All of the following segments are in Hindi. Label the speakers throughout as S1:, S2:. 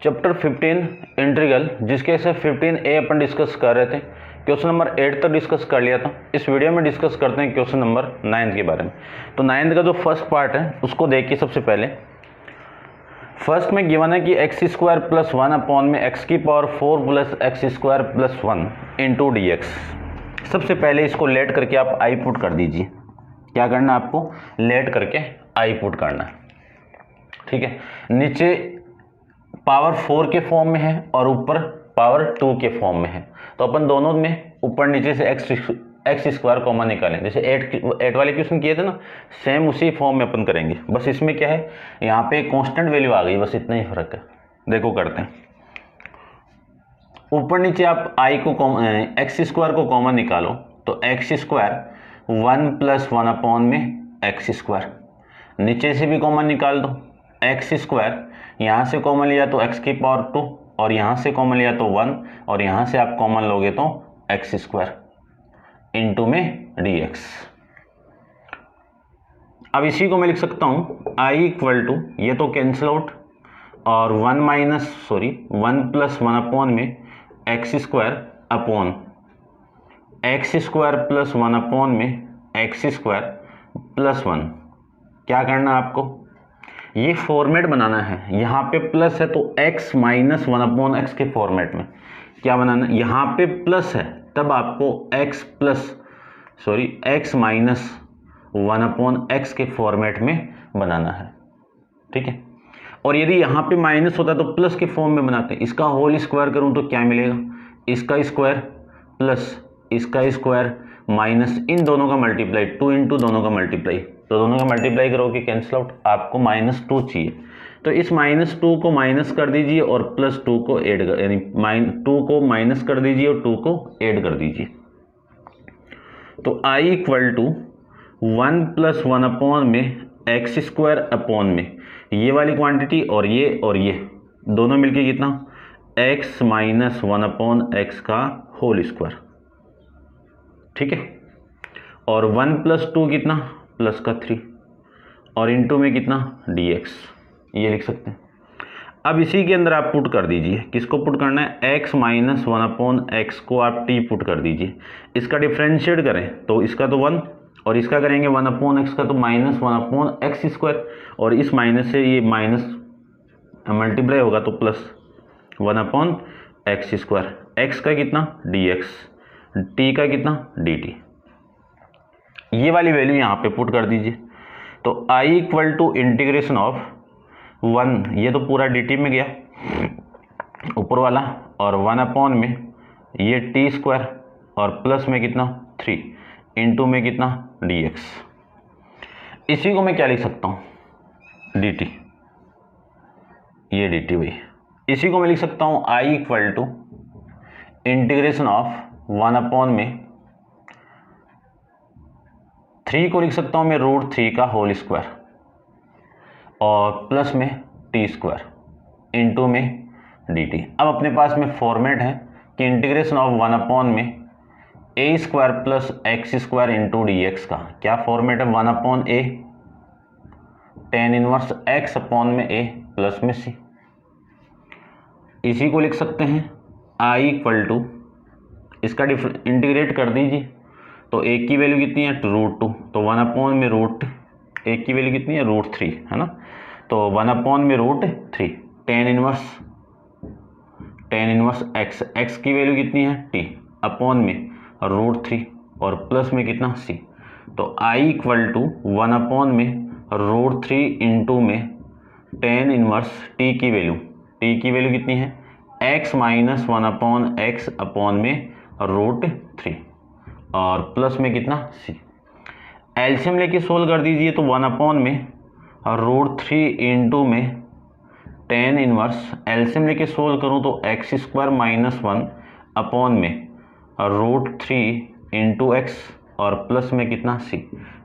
S1: चैप्टर 15 इंटीग्रल, जिसके से 15a अपन डिस्कस कर रहे थे। क्वेश्चन नंबर 8 तक डिस्कस कर लिया था। इस वीडियो में डिस्कस करते हैं क्वेश्चन नंबर 9 के बारे में। तो 9 का जो फर्स्ट पार्ट है उसको देखिए। सबसे पहले फर्स्ट में गिवन है कि एक्स स्क्वायर प्लस 1 अपॉन में एक्स की power 4 plus x square plus 1 into d x. सबसे पहले इसको लेट करके आप आई पुट कर दीजिए। क्या करना है आपको? लेट करके आई पुट करना है। ठीक है, नीचे पावर 4 के फॉर्म में है और ऊपर पावर 2 के फॉर्म में है। तो अपन दोनों में ऊपर नीचे से एक्स स्क्वायर कॉमन निकालें। जैसे 8 वाले क्वेश्चन किए थे ना, सेम उसी फॉर्म में अपन करेंगे। बस इसमें क्या है, यहाँ पे कांस्टेंट वैल्यू आ गई, बस इतना ही फर्क है। देखो करते हैं। ऊपर नीचे आप आई को एक्स स्क्वायर को कॉमन निकालो तो एक्स स्क्वायर 1 प्लस 1 अपॉन में एक्स स्क्वायर। नीचे से भी कॉमन निकाल दो। एक्स स्क्वायर यहाँ से कॉमन लिया तो एक्स की पावर 2 और यहाँ से कॉमन लिया तो 1 और यहाँ से आप कॉमन लोगे तो एक्स स्क्वायर इंटू में डी एक्स। अब इसी को मैं लिख सकता हूँ आई इक्वल टू, ये तो कैंसिल आउट, और 1 प्लस 1 अपॉन में x square upon x square plus 1 upon में एक्स स्क्वायर प्लस 1। क्या करना है आपको? ये फॉर्मेट बनाना है। यहाँ पे प्लस है तो x माइनस 1 अपॉन एक्स के फॉर्मेट में क्या बनाना है? यहाँ पे प्लस है तब आपको x माइनस 1 अपॉन एक्स के फॉर्मेट में बनाना है। ठीक है, और यदि यहाँ पे माइनस होता है तो प्लस के फॉर्म में बनाते हैं। इसका होल स्क्वायर करूँ तो क्या मिलेगा? इसका स्क्वायर प्लस इसका स्क्वायर माइनस इन दोनों का मल्टीप्लाई, 2 इंटू दोनों का मल्टीप्लाई, तो दोनों का मल्टीप्लाई करोगे कैंसिल आउट, आपको -2 चाहिए। तो इस -2 को माइनस कर दीजिए और +2 को ऐड कर, यानी 2 को माइनस कर दीजिए और 2 को ऐड कर दीजिए। तो i equal to 1 plus 1 upon में एक्स स्क्वायर अपॉन में ये वाली क्वांटिटी और ये दोनों मिलके कितना? x माइनस 1 अपॉन एक्स का होल स्क्वायर। ठीक है, और 1 प्लस 2 कितना? प्लस का 3 और इंटू में कितना? dx। ये लिख सकते हैं। अब इसी के अंदर आप पुट कर दीजिए। किसको पुट करना है? x माइनस 1 अपॉन एक्स को आप t पुट कर दीजिए। इसका डिफ्रेंशिएट करें तो इसका तो 1 और इसका करेंगे 1 अपॉन एक्स का तो माइनस 1 अपॉन एक्स स्क्वायर, और इस माइनस से ये माइनस मल्टीप्लाई होगा तो plus 1 upon x square. X का कितना? dx, t का कितना? dt। ये वाली वैल्यू यहाँ पे पुट कर दीजिए। तो i equal to integration of 1, ये तो पूरा dt में गया ऊपर वाला, और 1 अपॉन में ये t स्क्वायर और प्लस में कितना? 3 इंटू में कितना? dx। इसी को मैं क्या लिख सकता हूँ? dt, ये dt भाई। इसी को मैं लिख सकता हूँ i equal to integration of 1 upon में 3 को लिख सकता हूँ मैं √3 का होल स्क्वायर और प्लस में टी स्क्वायर इंटू में dt। अब अपने पास में फॉर्मेट है कि इंटीग्रेशन ऑफ 1 अपॉन में a square plus x square into d x का क्या फॉर्मेट है? 1 upon a tan inverse x upon में a प्लस में c। इसी को लिख सकते हैं i इक्वल टू, इसका इंटीग्रेट कर दीजिए तो a की वैल्यू कितनी है? √2, तो 1 अपॉन में a की वैल्यू कितनी है? √3 है ना, तो 1 अपॉन में √3 tan इनवर्स x की वैल्यू कितनी है? t अपॉन में √3 और प्लस में कितना? c। तो i इक्वल टू 1 अपॉन में √3 इंटू में tan इनवर्स t की वैल्यू कितनी है? x minus 1 upon x upon में √3 और प्लस में कितना? c। एलसीएम लेके सोल्व कर दीजिए तो 1 अपॉन में √3 इंटू में tan इनवर्स, एलसीएम लेके सोल्व करूँ तो एक्स स्क्वायर माइनस 1 अपॉन में √3 इंटू एक्स और प्लस में कितना? c।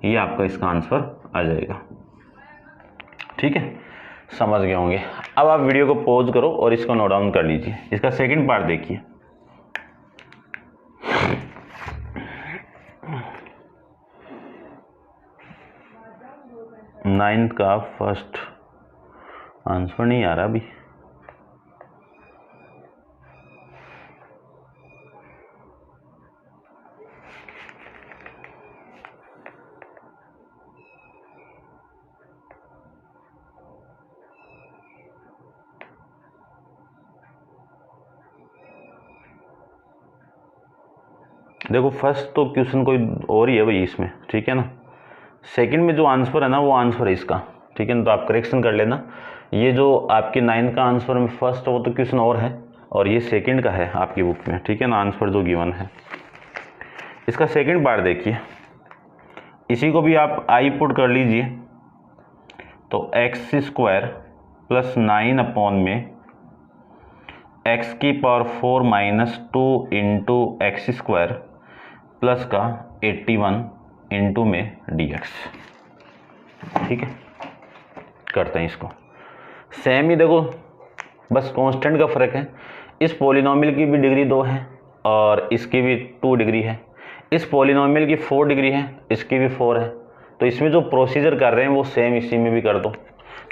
S1: ये आपका इसका आंसर आ जाएगा। ठीक है, समझ गए होंगे। अब आप वीडियो को पॉज करो और इसको नोट डाउन कर लीजिए। इसका सेकंड पार्ट देखिए। नाइन्थ का फर्स्ट आंसर नहीं आ रहा अभी। देखो फर्स्ट तो क्वेश्चन कोई और ही है भाई इसमें, ठीक है ना। सेकंड में जो आंसर है ना वो आंसर है इसका, ठीक है ना, तो आप करेक्शन कर लेना। ये जो आपके 9 का आंसर में फर्स्ट है वो तो क्वेश्चन और है, और ये सेकंड का है आपकी बुक में, ठीक है ना, आंसर जो गिवन है। इसका सेकंड पार्ट देखिए, इसी को भी आप आई पुट कर लीजिए, तो एक्स स्क्वायर प्लस 9 अपॉन में एक्स की power 4 minus 2 into x square plus का 81 इंटू में dx, ठीक है। करते हैं इसको सेम ही, देखो बस कांस्टेंट का फ़र्क है। इस पॉलिनोमियल की भी डिग्री 2 है और इसकी भी 2 डिग्री है। इस पॉलिनोमियल की 4 डिग्री है, इसकी भी 4 है। तो इसमें जो प्रोसीजर कर रहे हैं वो सेम इसी में भी कर दो।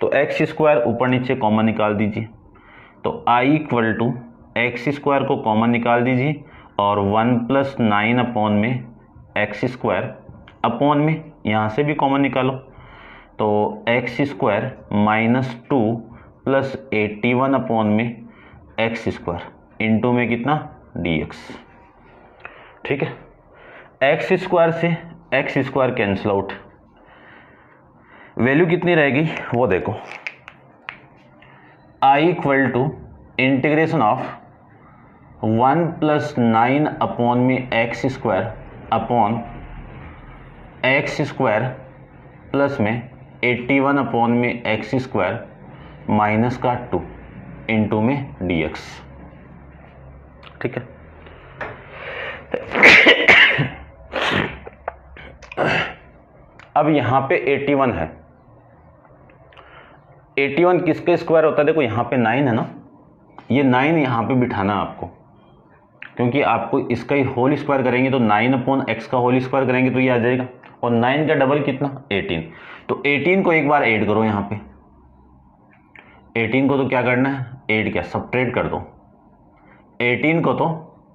S1: तो एक्स स्क्वायर ऊपर नीचे कॉमन निकाल दीजिए, तो I equal to x square को कॉमन निकाल दीजिए और 1 प्लस 9 अपॉन में एक्स स्क्वायर अपॉन में यहाँ से भी कॉमन निकालो, तो x square minus 2 plus 81 upon में एक्स स्क्वायर इंटू में कितना dx, ठीक है। एक्स स्क्वायर से x square cancel out, value कितनी रहेगी वो देखो, I equal to integration of 1 plus 9 upon में x square upon x square plus में 81 अपॉन में एक्स स्क्वायर माइनस का 2 इंटू में dx, ठीक है। अब यहाँ पे 81 है, 81 किसके स्क्वायर होता है, देखो यहाँ पे 9 है ना, ये 9 यहाँ पे बिठाना आपको, क्योंकि आपको इसका ही होल स्क्वायर करेंगे तो 9 अपॉन एक्स का होल स्क्वायर करेंगे तो ये आ जाएगा, और 9 का डबल कितना 18। तो 18 को एक बार ऐड करो यहाँ पे, 18 को तो क्या करना है, ऐड क्या सब्ट्रैक्ट कर दो, 18 को तो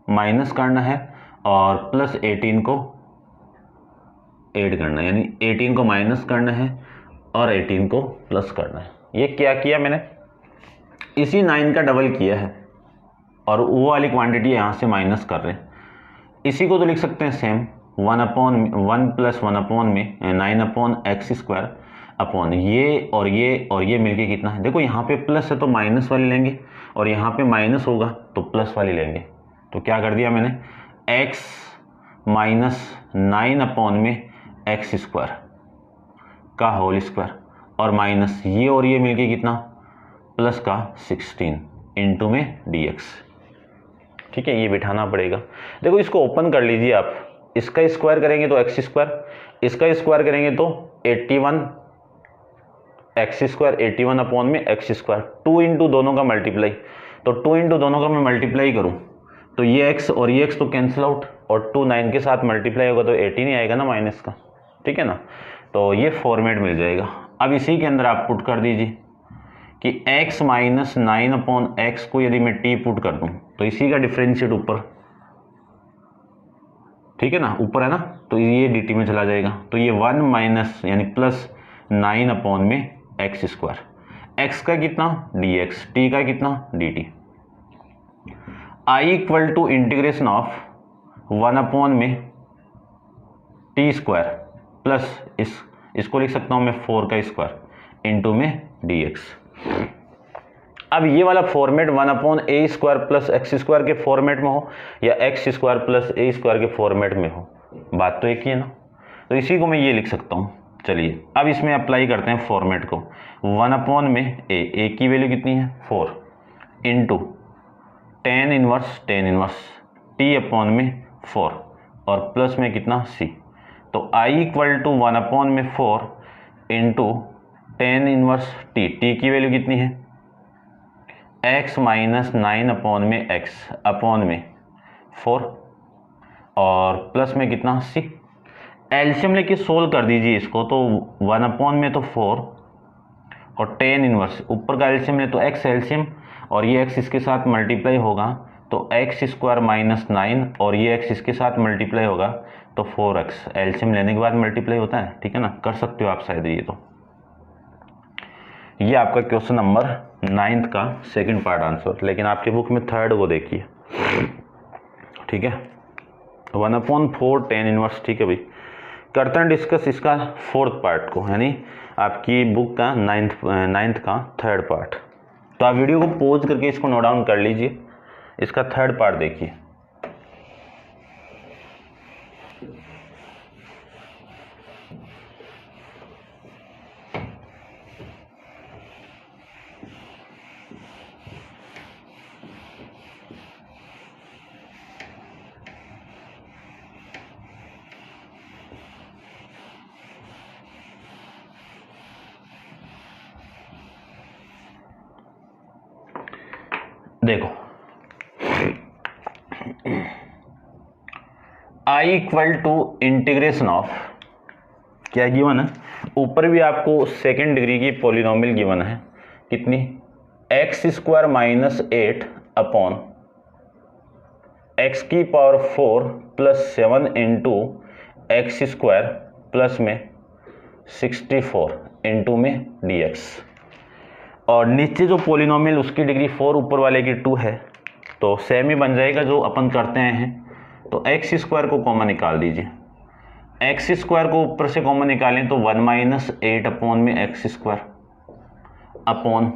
S1: माइनस करना है और प्लस 18 को ऐड करना है, यानी 18 को माइनस करना है और 18 को प्लस करना है। ये क्या किया मैंने, इसी 9 का डबल किया है और वो वाली क्वांटिटी यहाँ से माइनस कर रहे हैं। इसी को तो लिख सकते हैं सेम 1 प्लस 1 अपॉन में 9 अपॉन एक्स स्क्वायर अपॉन ये और ये मिलके कितना है, देखो यहाँ पे प्लस है तो माइनस वाली लेंगे और यहाँ पे माइनस होगा तो प्लस वाली लेंगे। तो क्या कर दिया मैंने, x माइनस 9 अपॉन में एक्स स्क्वायर का होल स्क्वायर और माइनस ये और ये मिलके कितना प्लस का 16 इंटू में dx, ठीक है। ये बिठाना पड़ेगा, देखो इसको ओपन कर लीजिए आप, इसका स्क्वायर करेंगे तो एक्स स्क्वायर, इसका स्क्वायर करेंगे तो 81 एक्स स्क्वायर 81 अपॉन में एक्स स्क्वायर, 2 इंटू दोनों का मल्टीप्लाई, तो 2 इंटू दोनों का मैं मल्टीप्लाई करूँ तो ये x और ये x तो कैंसिल आउट, और 2 9 के साथ मल्टीप्लाई होगा तो 18 ही आएगा ना माइनस का, ठीक है ना। तो ये फॉर्मेट मिल जाएगा। अब इसी के अंदर आप पुट कर दीजिए कि x माइनस 9 अपॉन एक्स को यदि मैं t पुट कर दूं तो इसी का डिफ्रेंशिएट ऊपर, ठीक है ना, ऊपर है ना, तो ये dt में चला जाएगा, तो ये 1 माइनस यानी प्लस 9 अपॉन में एक्स स्क्वायर, x का कितना dx, t का कितना dt, I equal to integration of 1 upon में टी स्क्वायर प्लस इसको लिख सकता हूँ मैं 4 का स्क्वायर इंटू में dx। अब ये वाला फॉर्मेट 1 अपॉन ए स्क्वायर प्लस एक्स स्क्वायर के फॉर्मेट में हो या एक्स स्क्वायर प्लस ए स्क्वायर के फॉर्मेट में हो, बात तो एक ही है ना। तो इसी को मैं ये लिख सकता हूँ। चलिए अब इसमें अप्लाई करते हैं फॉर्मेट को, 1 अपॉन में ए की वैल्यू कितनी है 4 into tan inverse T upon में 4 और प्लस में कितना सी, तो आई इक्वल टू 1 अपॉन में 4 इंटू टेन इनवर्स टी की वैल्यू कितनी है x माइनस 9 अपॉन में x अपॉन में 4 और प्लस में कितना c, एलसीएम लेके सोल्व कर दीजिए इसको, तो 1 अपॉन में तो 4 और टेन इनवर्स ऊपर का एलसीएम ले तो x एलसीएम और ये x इसके साथ मल्टीप्लाई होगा तो एक्स स्क्वायर माइनस 9 और ये x इसके साथ मल्टीप्लाई होगा तो 4x, एलसीएम लेने के बाद मल्टीप्लाई होता है, ठीक है ना, कर सकते हो आप शायद। ये आपका क्वेश्चन नंबर 9 का सेकंड पार्ट आंसर, लेकिन आपकी बुक में थर्ड वो देखिए, ठीक है। 1/4 tan इनवर्स, ठीक है भाई। करते हैं डिस्कस इसका 4th पार्ट को, यानी आपकी बुक का 9th का 3rd पार्ट। तो आप वीडियो को पॉज करके इसको नोट डाउन कर लीजिए, इसका 3rd पार्ट देखिए। देखो I equal to integration of, क्या गिवन है, ऊपर भी आपको सेकेंड डिग्री की पॉलिनोमियल गिवन है, कितनी, x² minus 8 upon x⁴ plus 7 into x² plus में 64 इंटू में dx। और नीचे जो पॉलिनोमियल उसकी डिग्री 4 ऊपर वाले की 2 है, तो सेम ही बन जाएगा जो अपन करते हैं। तो x² को कॉमन निकाल दीजिए, x² को ऊपर से कॉमन निकालें तो 1 माइनस 8 अपॉन में x² अपॉन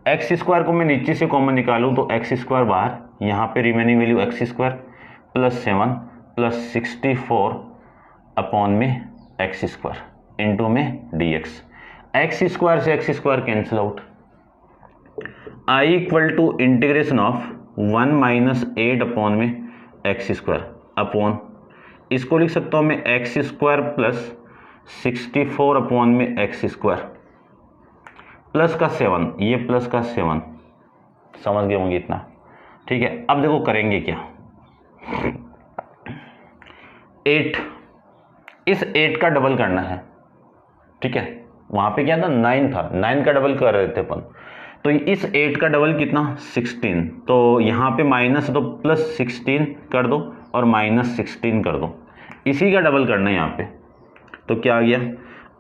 S1: x² को मैं नीचे से कॉमन निकालूं तो x² बाहर, यहाँ पे remaining value x² plus 7 plus 64 upon में x² इंटू में dx। x² से x² cancel out. I equal to integration of 1 minus 8 upon में x² अपॉन, इसको लिख सकता हूँ मैं x² प्लस 64 अपॉन में x² प्लस का 7, ये प्लस का 7, समझ गए होंगे इतना, ठीक है। अब देखो करेंगे क्या, 8, इस 8 का डबल करना है, ठीक है। वहाँ पे क्या था, 9 था, 9 का डबल कर रहे थे अपन, तो इस 8 का डबल कितना, 16, तो यहाँ पे माइनस है तो प्लस 16 कर दो और माइनस 16 कर दो, इसी का डबल करना है यहाँ पे। तो क्या आ गया,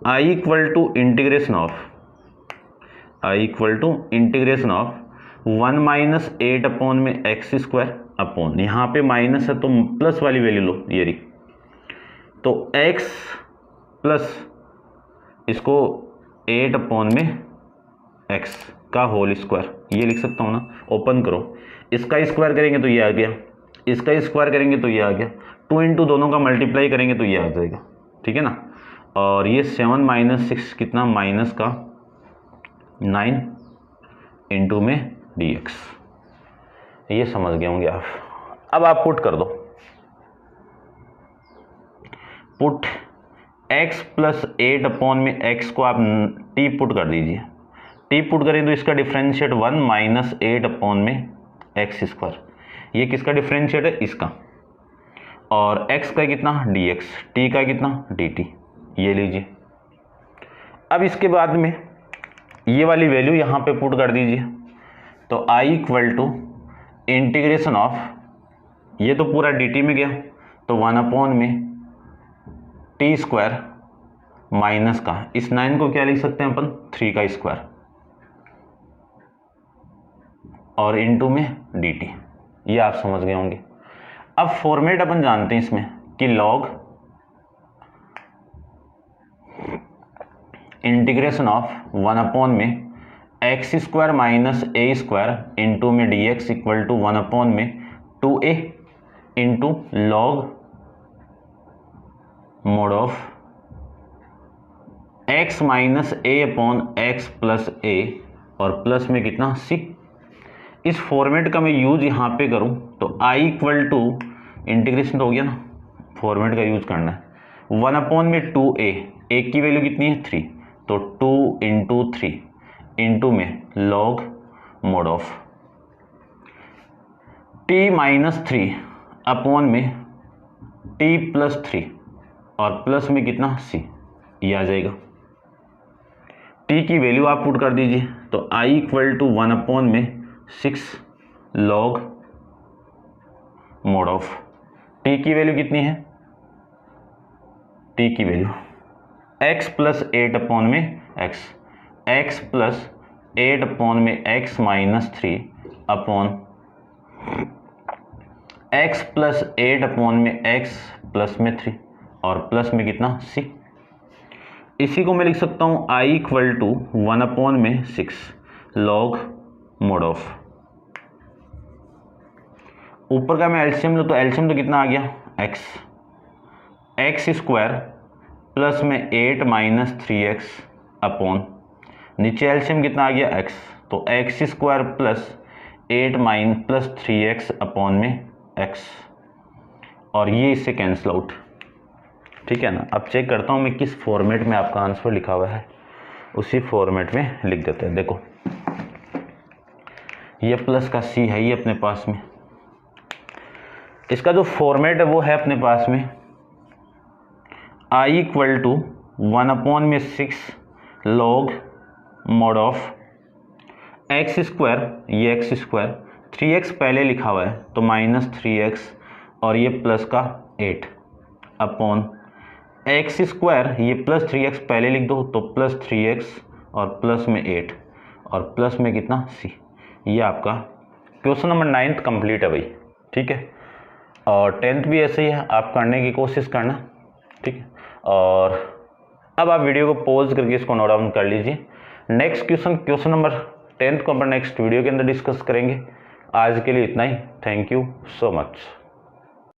S1: I equal to integration of 1 minus 8 upon में x² अपॉन, यहाँ पे माइनस है तो प्लस वाली वैल्यू लो, ये रही, तो x प्लस इसको 8 अपॉन में x का होल स्क्वायर, ये लिख सकता हूँ ना, ओपन करो, इसका स्क्वायर करेंगे तो ये आ गया, इसका स्क्वायर करेंगे तो ये आ गया, 2 इंटू दोनों का मल्टीप्लाई करेंगे तो ये आ जाएगा, ठीक है ना। और ये 7 माइनस 6 कितना, माइनस का 9 इंटू में dx, ये समझ गए होंगे आप। अब आप पुट कर दो, पुट x प्लस 8 अपॉन में x को आप t पुट कर दीजिए, t पुट करें तो इसका डिफरेंशिएट 1 माइनस 8 अपॉन में x², ये किसका डिफरेंशिएट है, इसका, और x का कितना dx, t का कितना dt, ये लीजिए। अब इसके बाद में ये वाली वैल्यू यहाँ पे पुट कर दीजिए, तो I equal to integration of, ये तो पूरा dt में गया, तो 1 अपॉन में t² माइनस का, इस 9 को क्या लिख सकते हैं अपन, 3 का स्क्वायर, और इंटू में dt, ये आप समझ गए होंगे। अब फॉर्मेट अपन जानते हैं इसमें कि लॉग इंटीग्रेशन ऑफ 1 अपॉन में x² माइनस a² इंटू में dx इक्वल टू 1 अपॉन में 2a into log mode of x minus a upon x plus a और प्लस में कितना c। इस फॉर्मेट का मैं यूज यहाँ पे करूँ तो I इक्वल टू इंटीग्रेशन तो हो गया ना, फॉर्मेट का यूज करना है, 1 अपॉन में 2a, a की वैल्यू कितनी है 3, तो 2 इंटू 3 इंटू में log mode of t minus 3 upon में t प्लस 3 और प्लस में कितना c, ये आ जाएगा। t की वैल्यू आप पुट कर दीजिए, तो I इक्वल टू 1 अपॉन में 6 लॉग मोड ऑफ, t की वैल्यू कितनी है, t की वैल्यू x प्लस 8 अपॉन में x प्लस 8 अपॉन में x minus 3 upon x plus 8 upon में x प्लस में 3 और प्लस में कितना c। इसी को मैं लिख सकता हूँ I इक्वल टू 1 अपॉन में 6 लॉग मोड ऑफ, ऊपर का मैं एलसीएम लो तो एलसीएम तो कितना आ गया x स्क्वायर प्लस में 8 माइनस 3x अपॉन, नीचे एलसीएम कितना आ गया x, तो x square plus 8 plus 3x upon में x, और ये इससे कैंसिल आउट। ठीक है ना। अब चेक करता हूँ मैं किस फॉर्मेट में आपका आंसर लिखा हुआ है, उसी फॉर्मेट में लिख देते हैं। देखो ये प्लस का c है ये अपने पास में, इसका जो फॉर्मेट है वो है अपने पास में I इक्वल टू 1 अपॉन में 6 log mod of x square, ये एक्स स्क्वायर 3x पहले लिखा हुआ है तो माइनस 3x और ये प्लस का 8 अपॉन एक्स स्क्वायर, ये प्लस 3x पहले लिख दो तो प्लस 3x और प्लस में 8 और प्लस में कितना c। ये आपका क्वेश्चन नंबर 9 कंप्लीट है भाई। ठीक है, और 10th भी ऐसे ही है, आप करने की कोशिश करना। ठीक है, और अब आप वीडियो को पॉज करके इसको नोट डाउन कर लीजिए। नेक्स्ट क्वेश्चन नंबर 10th को अपन नेक्स्ट वीडियो के अंदर डिस्कस करेंगे। आज के लिए इतना ही। Thank you so much.